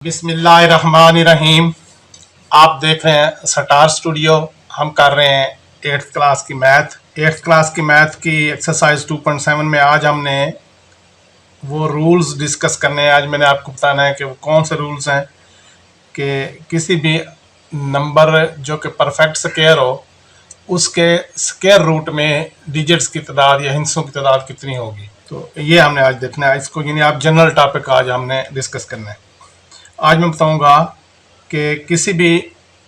बिस्मिल्लाहिर्रहमानिर्रहीम। आप देख रहे हैं स्टार स्टूडियो। हम कर रहे हैं 8th क्लास की मैथ की एक्सरसाइज 2.7 में आज हमने वो रूल्स डिस्कस करने हैं। आज मैंने आपको बताना है कि वो कौन से रूल्स हैं कि किसी भी नंबर जो कि परफेक्ट स्क्वायर हो उसके स्क्वायर रूट में डिजिट्स की तादाद या हिस्सों की तादाद कितनी होगी। तो ये हमने आज देखना है इसको, यानी आप जनरल टॉपिक आज हमने डिस्कस करना है। आज मैं बताऊंगा कि किसी भी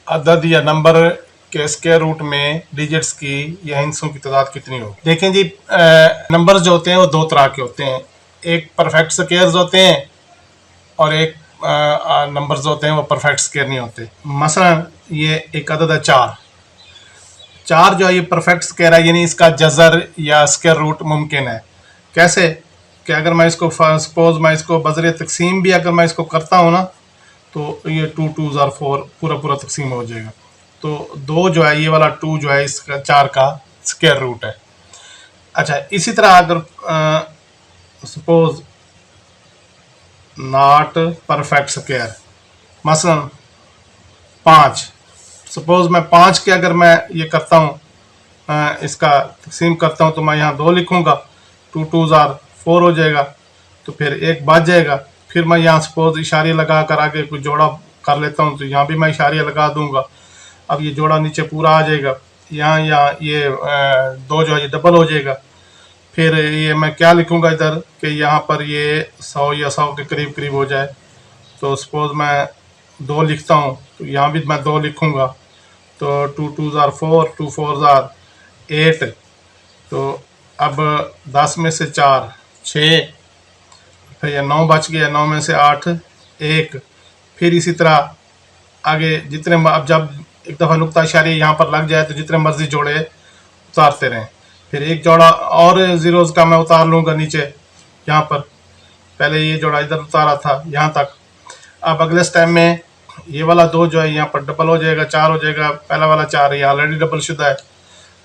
अदद या नंबर के स्क्वायर रूट में डिजिट्स की या हिस्सों की तादाद कितनी होगी। देखें जी, नंबर्स जो होते हैं वो दो तरह के होते हैं। एक परफेक्ट स्क्वायर्स होते हैं और एक नंबर्स होते हैं वो परफेक्ट स्क्वायर नहीं होते। मसलन ये एक अदद है चार जो है ये परफेक्ट स्क्वायर है, यानी इसका जज़र या स्क्वायर रूट मुमकिन है। कैसे कि अगर मैं इसको सपोज मैं इसको बजर तकसीम भी अगर मैं इसको करता हूँ ना तो ये 2 2s और 4 पूरा तकसीम हो जाएगा। तो 2 जो है ये वाला 2 जो है इसका 4 का स्क्वायर रूट है। अच्छा, इसी तरह अगर सपोज नॉट परफेक्ट स्क्वायर, मसलन 5, सपोज मैं 5 के अगर मैं ये करता हूँ इसका तकसीम करता हूँ तो मैं यहाँ 2 लिखूँगा, 2 2s और 4 हो जाएगा, तो फिर एक बच जाएगा। फिर मैं यहाँ सपोज इशारे लगा कर आगे कुछ जोड़ा कर लेता हूँ तो यहाँ भी मैं इशारे लगा दूंगा। अब ये जोड़ा नीचे पूरा आ जाएगा, यहाँ ये 2 जो है ये डबल हो जाएगा। फिर ये मैं क्या लिखूँगा इधर कि यहाँ पर ये 100 या 100 के करीब करीब हो जाए। तो सपोज मैं 2 लिखता हूँ तो यहाँ भी मैं 2 लिखूँगा, तो 2 2s और 4, 2 4s और 8। तो अब 10 में से 4 6, फिर यह 9 बच गया, 9 में से 8 1। फिर इसी तरह आगे जितने, अब जब एक दफ़ा नुक्ता इशारे यहाँ पर लग जाए तो जितने मर्जी जोड़े उतारते रहें। फिर एक जोड़ा और ज़ीरोज़ का मैं उतार लूँगा नीचे, यहाँ पर पहले ये जोड़ा इधर उतारा था यहाँ तक। अब अगले स्टेप में ये वाला 2 जो है यहाँ पर डबल हो जाएगा, 4 हो जाएगा। पहला वाला 4 ये ऑलरेडी डबल शुदा है।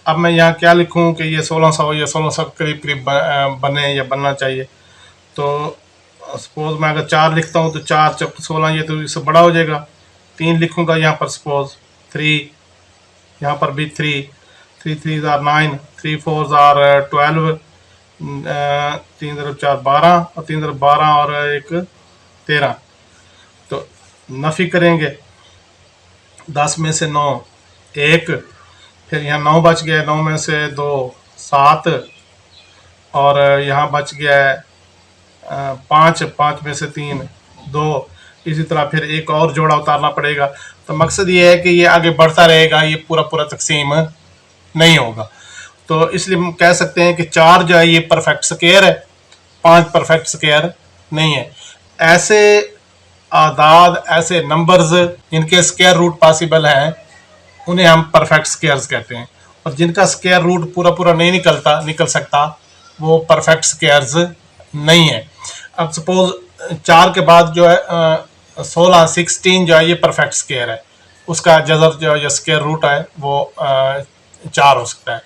अब मैं यहाँ क्या लिखूँ कि ये 1600 या 1600 करीब करीब बने या बनना चाहिए। तो सपोज मैं अगर 4 लिखता हूँ तो 4 चौक 16, ये तो इससे बड़ा हो जाएगा। 3 लिखूँगा यहाँ पर सपोज 3, यहाँ पर भी 3 3s और 9, 3 4s और 12, 3 × 4 12 और 3 × 12 और 1 13। तो नफ़ी करेंगे, 10 में से 9 1, फिर यहाँ 9 बच गया, 9 में से 2 7 और यहाँ बच गया है 5, 5 में से 3 2। इसी तरह फिर एक और जोड़ा उतारना पड़ेगा। तो मकसद ये है कि ये आगे बढ़ता रहेगा, ये पूरा तकसीम नहीं होगा। तो इसलिए हम कह सकते हैं कि 4 जो है ये परफेक्ट स्क्वायर है, 5 परफेक्ट स्क्वायर नहीं है। ऐसे आदाद, ऐसे नंबर्स जिनके स्क्वायर रूट पॉसिबल हैं उन्हें हम परफेक्ट स्क्वायर्स कहते हैं, और जिनका स्क्वायर रूट पूरा नहीं निकल सकता वो परफेक्ट स्क्वायर्स नहीं है। अब सपोज 4 के बाद जो है 16 16 जो है ये परफेक्ट स्क्वायर है, उसका जज़र जो है स्क्वायर रूट है वो 4 हो सकता है।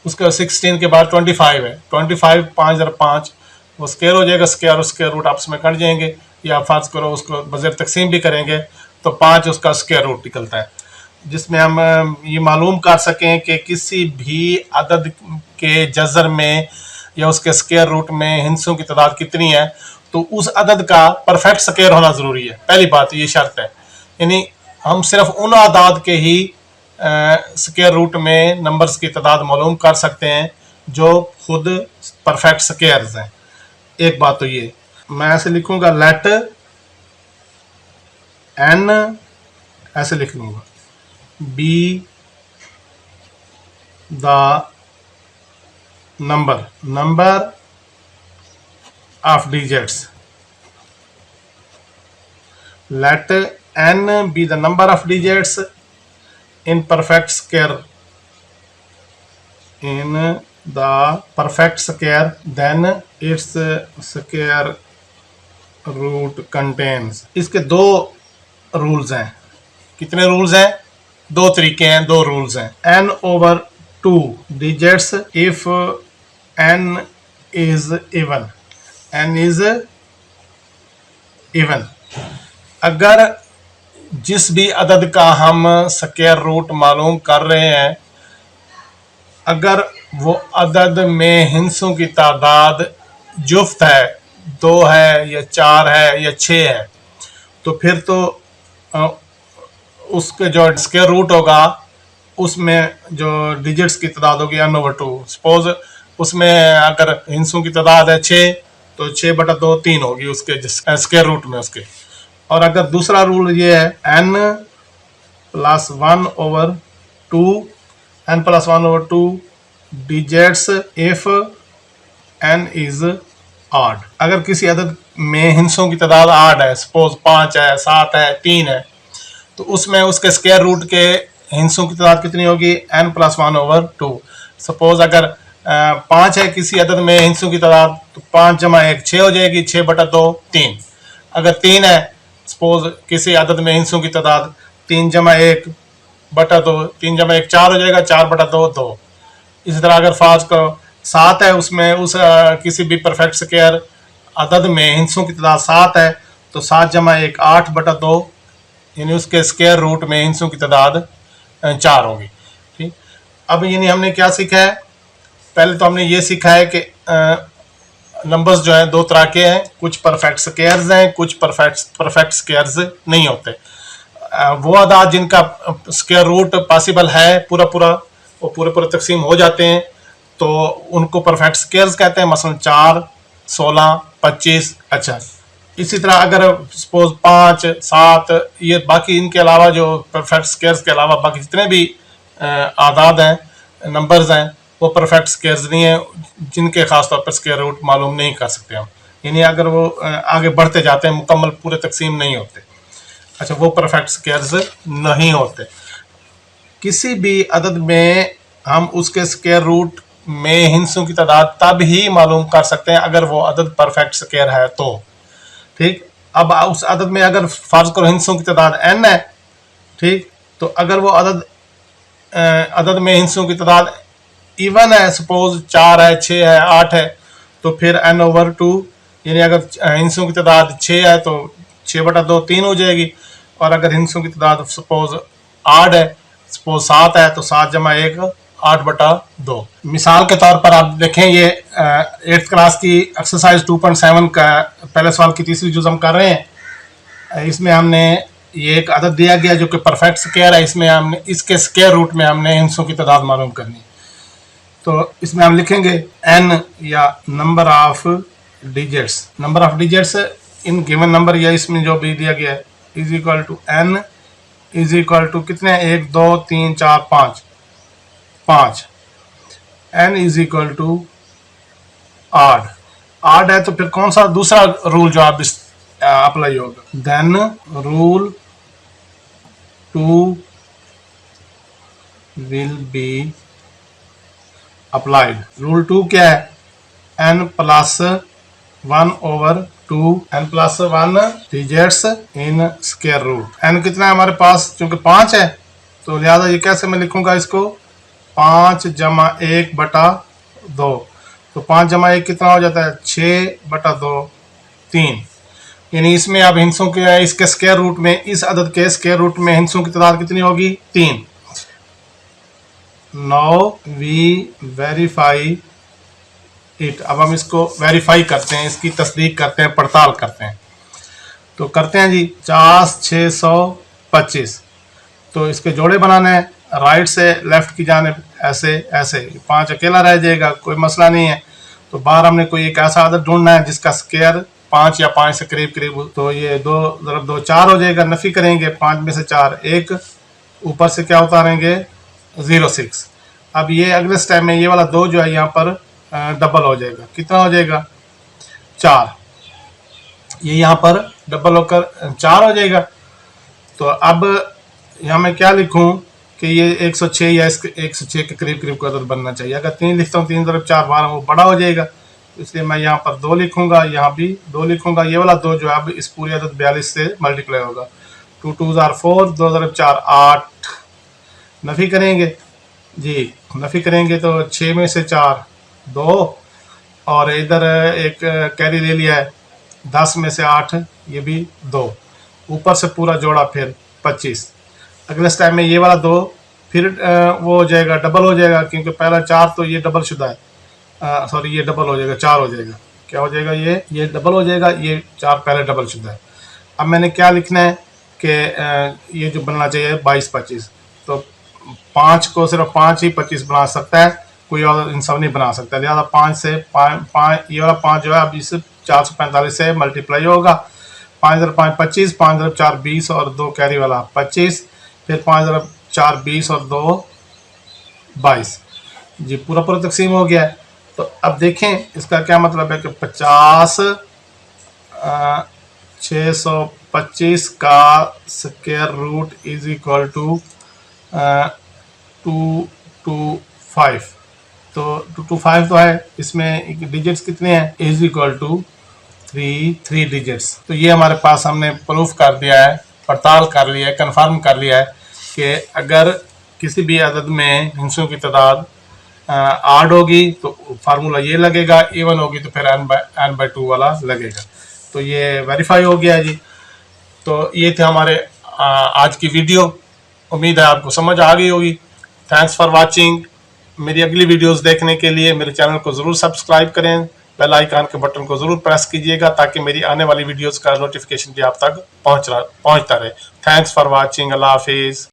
उसका 16 के बाद 25 है, 25 5 × 5 वो स्क्वायर हो जाएगा, स्क्वायर और स्क्वायर रूट आपस में कट जाएंगे, या फर्ज करो उसको बज़र तकसीम भी करेंगे तो 5 उसका स्क्वायर रूट निकलता है, जिसमें हम ये मालूम कर सकें कि किसी भी अदद के जज़र में या उसके स्क्वायर रूट में हिस्सों की तादाद कितनी है। तो उस अदद का परफेक्ट स्क्वायर होना ज़रूरी है, पहली बात ये शर्त है। यानी हम सिर्फ उन आदाद के ही स्क्वायर रूट में नंबर्स की तादाद मालूम कर सकते हैं जो खुद परफेक्ट स्क्वायर्स हैं। एक बात तो ये, मैं ऐसे लिखूंगा लेट n, ऐसे लिख लूँगा, be the number of digits. Let n be the number of digits in perfect square. In the perfect square, then its square root contains. इसके 2 रूल्स हैं। कितने रूल्स हैं? 2 तरीके हैं, 2 रूल्स हैं। n/2 digits if n is even. n is even. अगर जिस भी अदद का हम स्क्वायर रूट मालूम कर रहे हैं, अगर वो अदद में हिस्सों की तादाद जुफ्त है, 2 है या 4 है या 6 है, तो फिर तो उसके जो स्क्वायर रूट होगा उसमें जो डिजिट्स की तादाद होगी n/2। सपोज उसमें अगर हिस्सों की तादाद है 6, तो 6/2 3 होगी उसके स्क्वायर रूट में उसके। और अगर दूसरा रूल ये है n+1/2 digits if n is odd. अगर किसी अदद में हिस्सों की तादाद ऑड है, सपोज 5 है, 7 है, 3 है, तो उसमें उसके स्क्वायर रूट के हिस्सों की तादाद कितनी होगी? n+1/2। सपोज अगर 5 है किसी अदद में हिस्सों की तादाद, तो 5 जमा 1 6 हो जाएगी, 6/2 3। अगर 3 है सपोज किसी अदद में हिस्सों की तादाद, 3 जमा 1/2, 3 जमा 1 4 हो जाएगा, 4/2 2। इसी तरह अगर फाज करो 7 है, उसमें उस किसी भी परफेक्ट स्क्वायर अदद में हिस्सों की तादाद 7 है, तो 7 जमा 1 8/2, यानी उसके स्क्वायर रूट में हिस्सों की तादाद 4 होगी। ठीक, अब यानी हमने क्या सीखा है? पहले तो हमने ये सीखा है कि नंबर्स जो हैं 2 तरह के हैं, कुछ परफेक्ट स्क्वायर्स हैं, कुछ परफेक्ट स्क्वायर्स नहीं होते। वो अदाद जिनका स्क्वायर रूट पॉसिबल है पूरा पूरा, वो पूरे पूरे तकसीम हो जाते हैं, तो उनको परफेक्ट स्क्वायर्स कहते हैं। मसलन 4, 16, 25। अच्छा, इसी तरह अगर सपोज 5, 7, ये बाकी इनके अलावा जो परफेक्ट स्क्वायर्स के अलावा बाकी जितने भी आदाद हैं, नंबर्स हैं, वो परफेक्ट स्क्वायर्स नहीं है, जिनके खास तौर पर स्क्वायर रूट मालूम नहीं कर सकते हम। यानी अगर वो आगे बढ़ते जाते हैं, मुकम्मल पूरे तकसीम नहीं होते। अच्छा, वो परफेक्ट स्क्वायर्स नहीं होते। किसी भी अदद में हम उसके स्क्वायर रूट में हिस्सों की तादाद तब ही मालूम कर सकते हैं अगर वो अदद परफेक्ट स्क्वायर है तो। ठीक, अब उस अदद में अगर फर्ज करो हिस्सों की तादाद n है, ठीक, तो अगर वो अदद में हिस्सों की तादाद इवन है, सपोज 4 है, 6 है, 8 है, तो फिर n/2, यानी अगर हिस्सों की तादाद 6 है तो 6/2 3 हो जाएगी। और अगर हिस्सों की तादाद सपोज 8 है, सपोज 7 है, तो 7 जमा 1 8/2। मिसाल के तौर पर आप देखें, ये 8th क्लास की एक्सरसाइज 2.7 का पहले सवाल की तीसरी जुज़ हम कर रहे हैं। इसमें हमने ये एक अदद दिया गया जो कि परफेक्ट स्क्वायर है, इसमें हमने इसके स्क्वायर रूट में हमने हिस्सों की तादाद मालूम करनी। तो इसमें हम लिखेंगे n या number of digits in given number, या इसमें जो भी दिया गया है, is equal to n is equal to कितने? 1 2 3 4 5। n is equal to odd है, तो फिर कौन सा दूसरा रूल जो आप अप्लाई होगा? Then rule 2 will be applied. Rule 2 क्या है? n+1/2 digits in square root. n कितना है हमारे पास? क्योंकि 5 है, तो लिहाजा ये कैसे मैं लिखूंगा इसको? 5 जमा 1/2। तो 5 जमा 1 कितना हो जाता है? 6/2 3। यानी इसमें अब हिस्सों के इसके स्क्वायर रूट में, इस अदद के स्क्वायर रूट में हिस्सों की तादाद कितनी होगी? 3। Now we verify it. अब हम इसको वेरीफाई करते हैं, इसकी तस्दीक करते हैं, पड़ताल करते हैं। तो करते हैं जी। 50 625, तो इसके जोड़े बनाने हैं राइट से लेफ्ट की जानिब, ऐसे ऐसे। 5 अकेला रह जाएगा, कोई मसला नहीं है। तो बाहर हमने कोई एक ऐसा अदद ढूंढना है जिसका स्क्वायर 5 या 5 से करीब करीब हो। तो ये 2 × 2 4 हो जाएगा। नफी करेंगे 5 में से 4, 1 ऊपर से क्या उतारेंगे? 0 6। अब ये अगले स्टेप में ये वाला 2 जो है यहाँ पर डबल हो जाएगा। कितना हो जाएगा? 4। ये यहाँ पर डबल होकर 4 हो जाएगा। तो अब यहाँ मैं क्या लिखूं कि ये 106 या 106 के करीब करीब का अदद बनना चाहिए। अगर 3 लिखता हूँ, 3 × 4 12, वो बड़ा हो जाएगा, इसलिए मैं यहाँ पर 2 लिखूंगा, यहाँ भी 2 लिखूंगा। ये वाला 2 जो है अब इस पूरी अदद 42 से मल्टीप्लाई होगा। 2 2 4, 2 × 4 8। नफी करेंगे जी, नफी करेंगे तो 6 में से 4 2, और इधर एक कैरी ले लिया है 10 में से 8, ये भी 2। ऊपर से पूरा जोड़ा फिर 25। अगले स्टेप में ये वाला 2 फिर वो हो जाएगा, डबल हो जाएगा, क्योंकि पहला 4 तो ये डबल शुदा है, सॉरी ये डबल हो जाएगा, 4 हो जाएगा। क्या हो जाएगा, ये डबल हो जाएगा, ये 4 पहले डबल शुदा है। अब मैंने क्या लिखना है कि ये जो बनना चाहिए 22 25, तो 5 को सिर्फ 5 ही 25 बना सकता है, कोई और इन सब नहीं बना सकता। लिहाजा 5 से 5 ये वाला 5 जो है अब इस 445 से मल्टीप्लाई होगा। 5 × 5 25, 5 × 4 20 और 2 कैरी वाला 25, फिर 5 × 4 20 और 2 22 जी, पूरा पूरा तकसीम हो गया है। तो अब देखें इसका क्या मतलब है कि 50 625 का square root is equal to 225। तो 225 तो है, इसमें डिजिट्स कितने हैं, इज इक्वल टू 3 डिजिट्स। तो ये हमारे पास हमने प्रूफ कर दिया है, पड़ताल कर लिया है, कंफर्म कर लिया है कि अगर किसी भी अदद में हिस्सों की तादाद आड होगी तो फार्मूला ये लगेगा, इवन होगी तो फिर n/2 वाला लगेगा। तो ये वेरीफाई हो गया है जी। तो ये थे हमारे आज की वीडियो, उम्मीद है आपको समझ आ गई होगी। Thanks for watching. मेरी अगली वीडियोस देखने के लिए मेरे चैनल को ज़रूर सब्सक्राइब करें, बेल आइकन के बटन को ज़रूर प्रेस कीजिएगा ताकि मेरी आने वाली वीडियोस का नोटिफिकेशन भी आप तक पहुंचता रहे। Thanks for watching. अल्लाह हाफिज़।